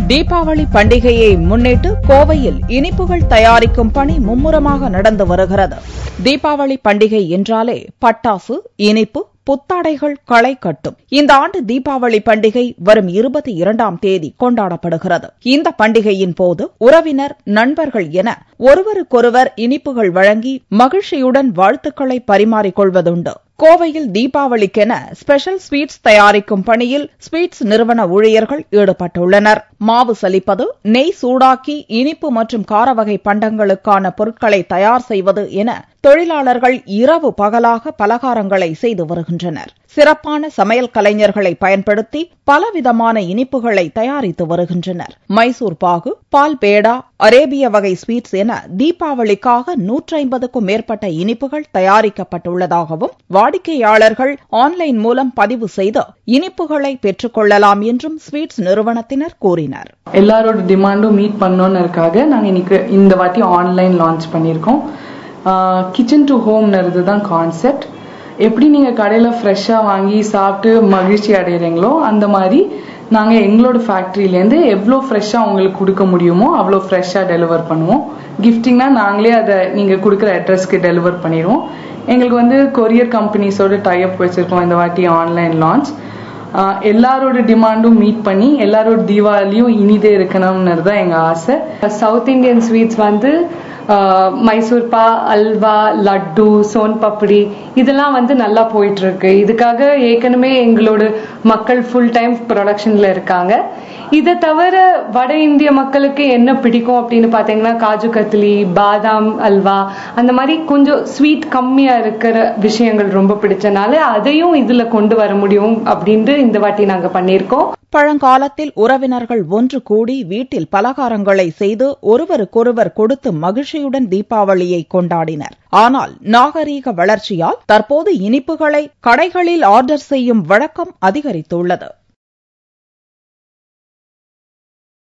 தீபாவளி பண்டிகையை முன்னிட்டு கோவையில் இனிப்புகள் தயாரிக்கும் பணி மும்முரமாக நடந்து வருகிறது. தீபாவளி பண்டிகை என்றாலே பட்டாசு, இனிப்பு, புத்தாடைகள் களை கட்டும். இந்த ஆண்டு தீபாவளி பண்டிகை வரும் 22ஆம் தேதி கொண்டாடப்படுகிறது. இந்த பண்டிகையின் போது உறவினர், நண்பர்கள் என ஒருவருக்கொருவர் இனிப்புகள் வழங்கி மகிழ்ச்சியுடன் வாழ்த்துக்களை பரிமாறிக் கொள்வதுண்டு. கோவையில் தீபாவளிக்கென ஸ்பெஷல் ஸ்வீட்ஸ் தயாரிக்கும் பணியில் ஸ்வீட்ஸ் நிறுவன ஊழியர்கள் ஈடுபட்டுள்ளனர். மாவு சலிப்பது, நெய் சூடாக்கி இனிப்பு மற்றும் கார வகை பண்டங்களுக்கான பொருட்களை தயார் செய்வது என தொழிலாளர்கள் இரவு பகலாக பலகாரங்களை செய்து வருகின்றனர். சிறப்பான சமையல் கலைஞர்களை பயன்படுத்தி பலவிதமான இனிப்புகளை தயாரித்து வருகின்றனர். மைசூர் பாகு, பால் பேடா, அரேபிய வகை ஸ்வீட்ஸ் என தீபாவளிக்காக 150க்கும் மேற்பட்ட இனிப்புகள் தயாரிக்கப்பட்டுள்ளதாகவும் வாடிக்கையாளர்கள் ஆன்லைன் மூலம் பதிவு செய்து இனிப்புகளை பெற்றுக் கொள்ளலாம் என்றும் ஸ்வீட்ஸ் நிறுவனத்தினர் கூறினர். எல்லாரோட டிமாண்டும் மீட் பண்ணோம்னு நாங்க இன்னைக்கு இந்த வாட்டி ஆன்லைன் லான்ச் பண்ணியிருக்கோம். கிச்சன் டு ஹோம்னு தான் கான்செப்ட். எப்படி நீங்க கடையில ஃப்ரெஷ்ஷா வாங்கி சாப்பிட்டு மகிழ்ச்சி அடைகிறீங்களோ அந்த மாதிரி நாங்க எங்களோட ஃபேக்டரியிலேருந்து எவ்வளோ ஃப்ரெஷ்ஷா உங்களுக்கு கொடுக்க முடியுமோ அவ்வளோ ஃப்ரெஷ்ஷா டெலிவர் பண்ணுவோம். கிஃப்டிங்னா நாங்களே அதை நீங்க கொடுக்குற அட்ரஸ்க்கு டெலிவர் பண்ணிடுவோம். எங்களுக்கு கொரியர் கம்பெனிஸோட டைப் வச்சிருக்கோம். இந்த வாட்டி ஆன்லைன் லான்ச் எல்லாரோட டிமாண்டும் மீட் பண்ணி எல்லாரோட தீபாவளியும் இனிதே இருக்கணும்னு தான் எங்க ஆசை. சவுத் இந்தியன் ஸ்வீட்ஸ் மைசூர் பா, அல்வா, லட்டு, சோன் பப்படி இதெல்லாம் நல்லா போயிட்டு இருக்கு. இதுக்காக ஏற்கனவே எங்களோட மக்கள் ஃபுல் டைம் ப்ரொடக்ஷன்ல இருக்காங்க. இதை தவிர வட இந்திய மக்களுக்கு என்ன பிடிக்கும் அப்படின்னு பாத்தீங்கன்னா காஜு கத்லி, பாதாம் அல்வா, அந்த மாதிரி கொஞ்சம் ஸ்வீட் கம்மியா இருக்கிற விஷயங்கள் ரொம்ப பிடிச்சனால அதையும் இதுல கொண்டு வர முடியும் அப்படின்ட்டு இந்த வாட்டி நாங்க பண்ணிருக்கோம். பழங்காலத்தில் உறவினர்கள் ஒன்று கூடி வீட்டில் பலகாரங்களை செய்து ஒருவருக்கொருவர் கொடுத்து மகிழ்ச்சியுடன் தீபாவளியை கொண்டாடினர். ஆனால் நாகரீக வளர்ச்சியால் தற்போது இனிப்புகளை கடைகளில் ஆர்டர் செய்யும் வழக்கம் அதிகரித்துள்ளது.